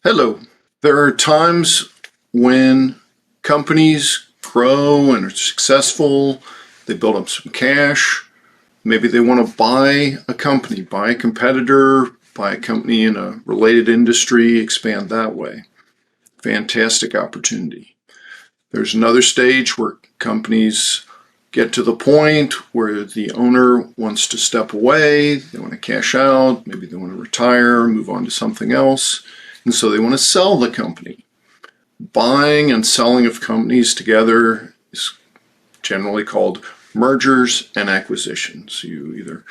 Hello. There are times when companies grow and are successful, they build up some cash, maybe they want to buy a company, buy a competitor, buy a company in a related industry, expand that way. Fantastic opportunity. There's another stage where companies get to the point where the owner wants to step away, they want to cash out, maybe they want to retire, move on to something else, and so they want to sell the company. Buying and selling of companies together is generally called mergers and acquisitions. You either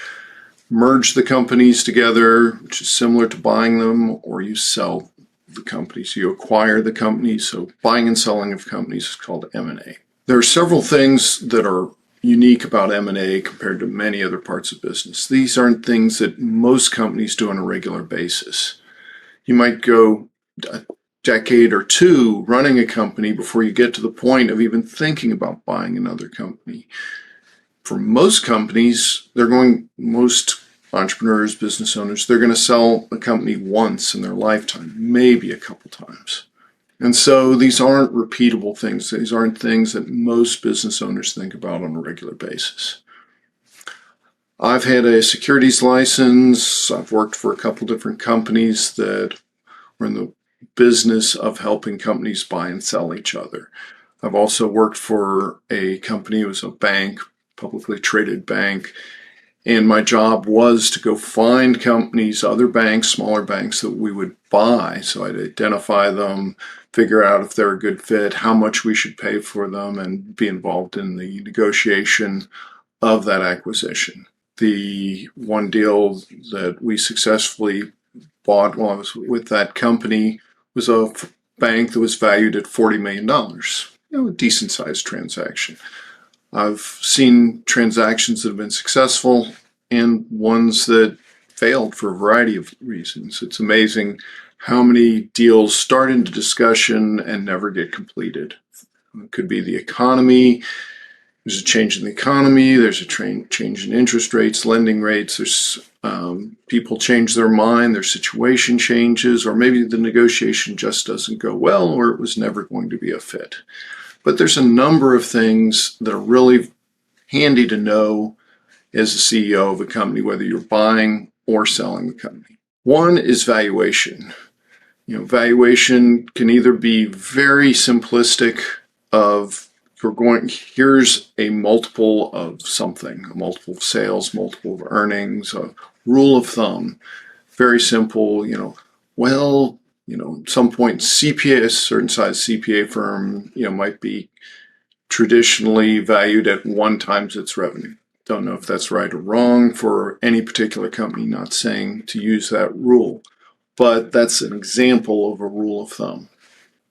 merge the companies together, which is similar to buying them, or you sell the companies. You acquire the companies. So buying and selling of companies is called M&A. There are several things that are unique about M&A compared to many other parts of business. These aren't things that most companies do on a regular basis. You might go a decade or two running a company before you get to the point of even thinking about buying another company. For most companies, most entrepreneurs, business owners, they're going to sell a company once in their lifetime, maybe a couple times. And so these aren't repeatable things. These aren't things that most business owners think about on a regular basis. I've had a securities license. I've worked for a couple different companies that were in the business of helping companies buy and sell each other. I've also worked for a company. It was a bank, publicly traded bank, and my job was to go find companies, other banks, smaller banks that we would buy. So I'd identify them, figure out if they're a good fit, how much we should pay for them, and be involved in the negotiation of that acquisition. The one deal that we successfully bought while I was with that company was a bank that was valued at $40 million. A decent sized transaction. I've seen transactions that have been successful and ones that failed for a variety of reasons. It's amazing how many deals start into discussion and never get completed. It could be the economy. There's a change in the economy. There's a change in interest rates, lending rates. There's people change their mind. Their situation changes, or maybe the negotiation just doesn't go well, or it was never going to be a fit. But there's a number of things that are really handy to know as a CEO of a company, whether you're buying or selling the company. One is valuation. Valuation can either be very simplistic of here's a multiple of something, a multiple of sales, multiple of earnings, a rule of thumb. Very simple, at some point CPA, a certain size CPA firm, might be traditionally valued at 1 times its revenue. Don't know if that's right or wrong for any particular company, not saying to use that rule, but that's an example of a rule of thumb.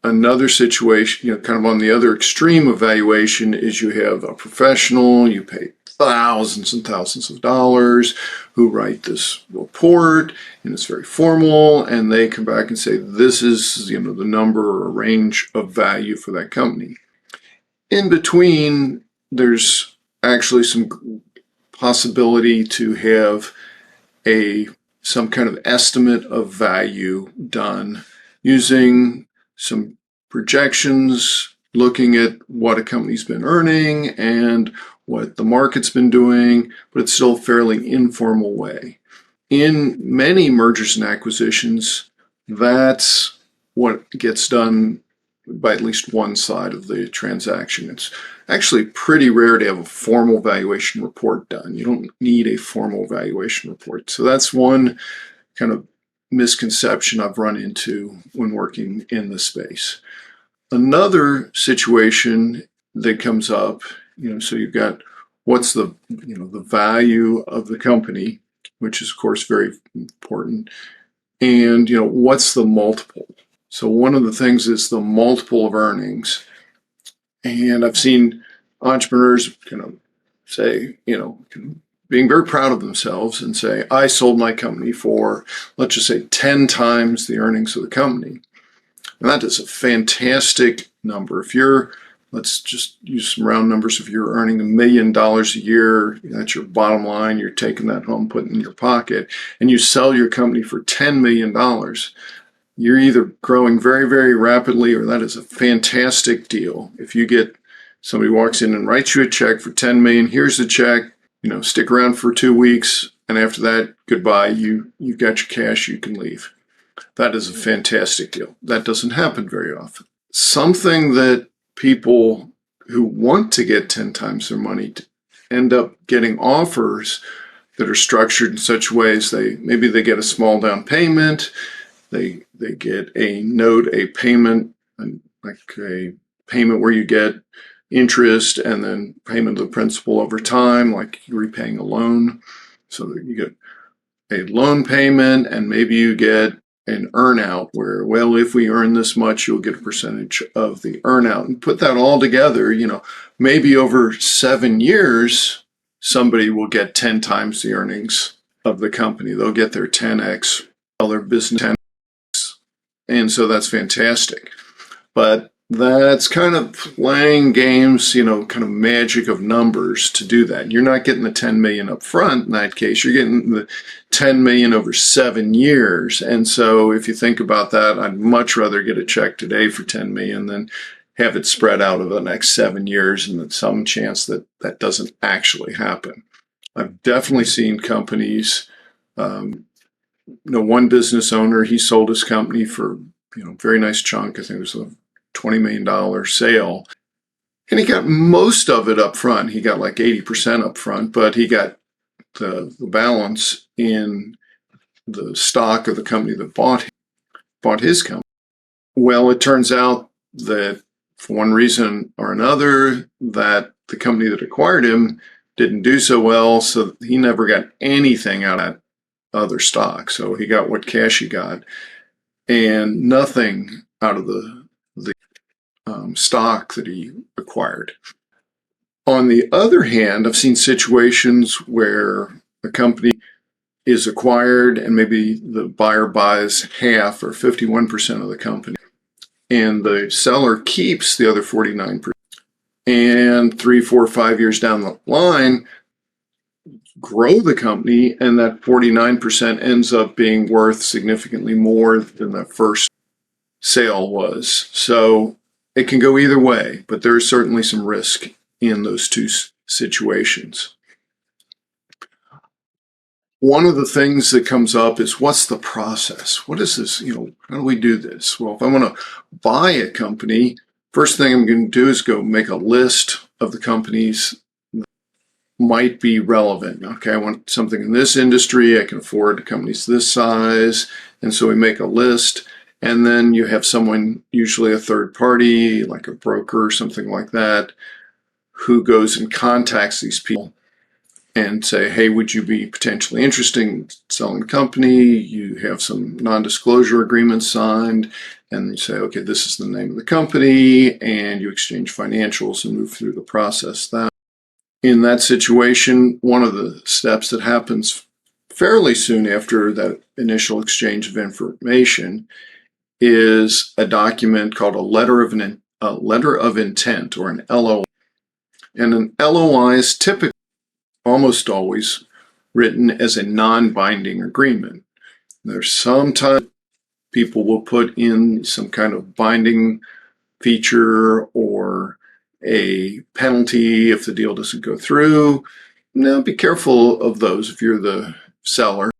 Another situation, kind of on the other extreme of valuation, is you have a professional, you pay thousands and thousands of dollars, who write this report, and it's very formal, and they come back and say, this is, the number or range of value for that company. In between, there's actually some possibility to have some kind of estimate of value done using some projections, looking at what a company's been earning and what the market's been doing, but it's still a fairly informal way. In many mergers and acquisitions, that's what gets done by at least one side of the transaction. It's actually pretty rare to have a formal valuation report done. You don't need a formal valuation report. So that's one kind of misconception I've run into when working in the space. Another situation that comes up, so you've got what's the value of the company, which is of course very important, and what's the multiple. So one of the things is the multiple of earnings, and I've seen entrepreneurs say, being very proud of themselves and say, I sold my company for, let's just say, 10 times the earnings of the company. And that is a fantastic number. Let's just use some round numbers. If you're earning $1 million a year, that's your bottom line. You're taking that home, putting it in your pocket, and you sell your company for $10 million. you're either growing very, very rapidly, or that is a fantastic deal. If you get somebody walks in and writes you a check for 10 million, here's the check, stick around for 2 weeks, and after that, goodbye. You've got your cash, you can leave. That is a fantastic deal. That doesn't happen very often. Something that people who want to get 10 times their money end up getting offers that are structured in such ways maybe they get a small down payment, they get a note, a payment, like a payment where you get interest and then payment of the principal over time, like you're repaying a loan. So that you get a loan payment, and maybe you get an earnout where, well, if we earn this much, you'll get a percentage of the earnout. And put that all together, maybe over 7 years, somebody will get 10 times the earnings of the company. They'll get their 10x, their business 10x. And so that's fantastic. But that's kind of playing games, kind of magic of numbers to do that. You're not getting the 10 million up front in that case. You're getting the 10 million over 7 years. And so if you think about that, I'd much rather get a check today for 10 million than have it spread out over the next 7 years, and there's some chance that that doesn't actually happen. I've definitely seen companies, one business owner, he sold his company for, very nice chunk. I think it was a $20 million sale. And he got most of it up front. He got like 80% up front, but he got the balance in the stock of the company that bought his company. Well, it turns out that for one reason or another, that the company that acquired him didn't do so well, so he never got anything out of that other stock. So he got what cash he got and nothing out of the stock that he acquired. On the other hand, I've seen situations where a company is acquired and maybe the buyer buys half or 51% of the company, and the seller keeps the other 49%. And 3, 4, 5 years down the line, grow the company, and that 49% ends up being worth significantly more than the first sale was. So it can go either way, but there is certainly some risk in those two situations. One of the things that comes up is, what's the process? What is this? How do we do this? Well, if I want to buy a company, first thing I'm going to do is go make a list of the companies that might be relevant. Okay, I want something in this industry. I can afford companies this size. And so we make a list. And then you have someone, usually a third party, like a broker or something like that, who goes and contacts these people and say, hey, would you be potentially interested in selling the company? You have some non-disclosure agreements signed, and you say, okay, this is the name of the company, and you exchange financials and move through the process. In that situation, one of the steps that happens fairly soon after that initial exchange of information is a document called a letter of intent, or an LOI. And an LOI is typically, almost always, written as a non-binding agreement. There's sometimes people will put in some kind of binding feature or a penalty if the deal doesn't go through. Now, be careful of those if you're the seller.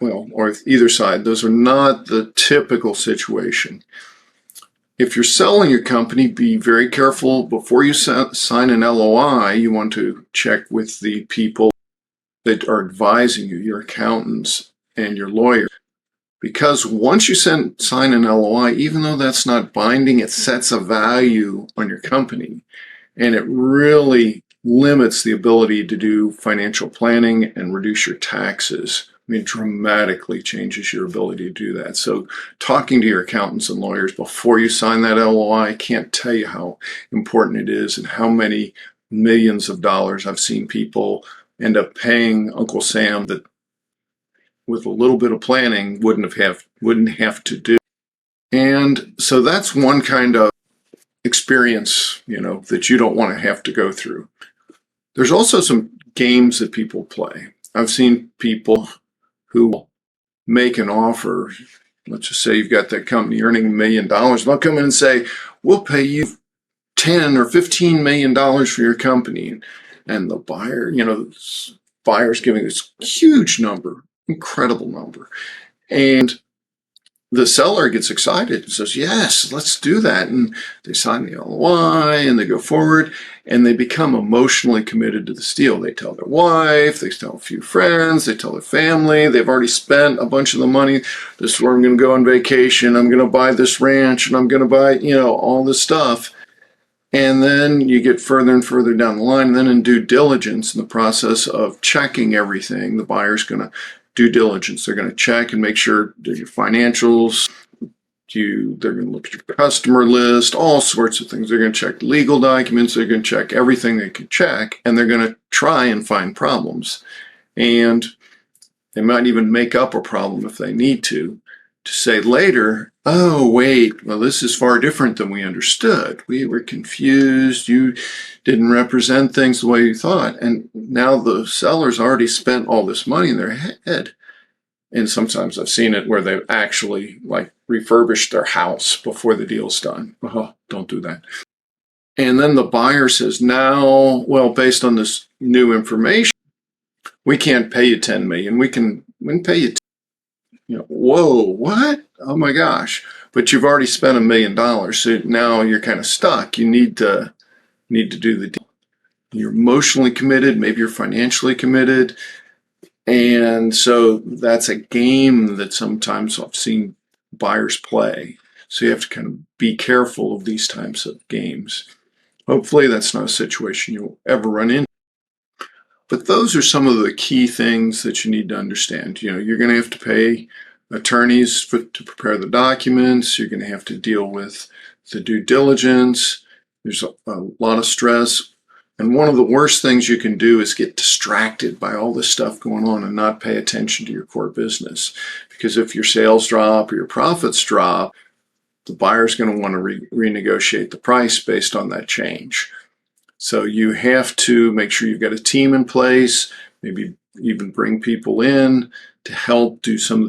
Well, or either side, those are not the typical situation. If you're selling your company, be very careful. Before you sign an LOI, you want to check with the people that are advising you, your accountants and your lawyers. Because once you sign an LOI, even though that's not binding, it sets a value on your company, and it really limits the ability to do financial planning and reduce your taxes. Dramatically changes your ability to do that. So talking to your accountants and lawyers before you sign that LOI, I can't tell you how important it is, and how many millions of dollars I've seen people end up paying Uncle Sam that with a little bit of planning wouldn't have to do. And so that's one kind of experience, that you don't want to have to go through. There's also some games that people play. I've seen people who make an offer let's just say you've got that company earning $1 million. They'll come in and say, we'll pay you 10 or $15 million for your company. And the buyer, buyer's giving this huge number, incredible number. And the seller gets excited and says, yes, let's do that. And they sign the LOI and they go forward and they become emotionally committed to this deal. They tell their wife, they tell a few friends, they tell their family. They've already spent a bunch of the money. This is where I'm going to go on vacation. I'm going to buy this ranch and I'm going to buy, all this stuff. And then you get further and further down the line. And then in due diligence, in the process of checking everything, the buyer's going to due diligence. They're going to check and make sure that your financials, they're going to look at your customer list, all sorts of things. They're going to check legal documents. They're going to check everything they can check, and they're going to try and find problems. And they might even make up a problem if they need to say later, oh, wait, well, this is far different than we understood. We were confused. You didn't represent things the way you thought. And now the seller's already spent all this money in their head. And sometimes I've seen it where they've actually refurbished their house before the deal's done. Oh, don't do that. And then the buyer says, now, well, based on this new information, we can't pay you $10 million. We can pay you whoa, what? Oh my gosh. But you've already spent $1 million. So now you're kind of stuck. You need to do the deal. You're emotionally committed. Maybe you're financially committed. And so that's a game that sometimes I've seen buyers play. So you have to kind of be careful of these types of games. Hopefully that's not a situation you'll ever run into. But those are some of the key things that you need to understand. You're going to have to pay attorneys to prepare the documents. You're going to have to deal with the due diligence. There's a lot of stress. And one of the worst things you can do is get distracted by all this stuff going on and not pay attention to your core business. Because if your sales drop or your profits drop, the buyer's going to want to renegotiate the price based on that change. So you have to make sure you've got a team in place, maybe even bring people in to help do some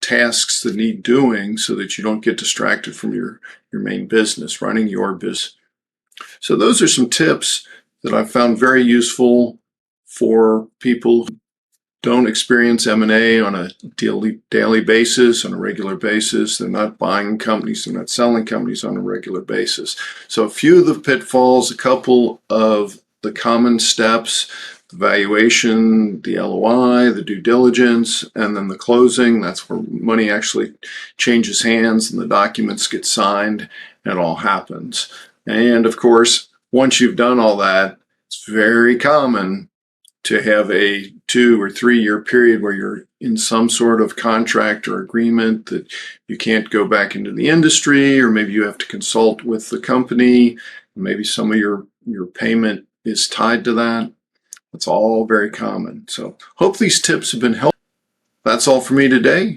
tasks that need doing so that you don't get distracted from your main business, running your business. So those are some tips that I found very useful for people who don't experience M&A on a daily basis, on a regular basis. They're not buying companies, they're not selling companies on a regular basis. So a few of the pitfalls, a couple of the common steps, the valuation, the LOI, the due diligence, and then the closing. That's where money actually changes hands and the documents get signed and it all happens. And of course, once you've done all that, it's very common to have a 2 or 3 year period where you're in some sort of contract or agreement that you can't go back into the industry, or maybe you have to consult with the company. Maybe some of your payment is tied to that. It's all very common. So hope these tips have been helpful. That's all for me today.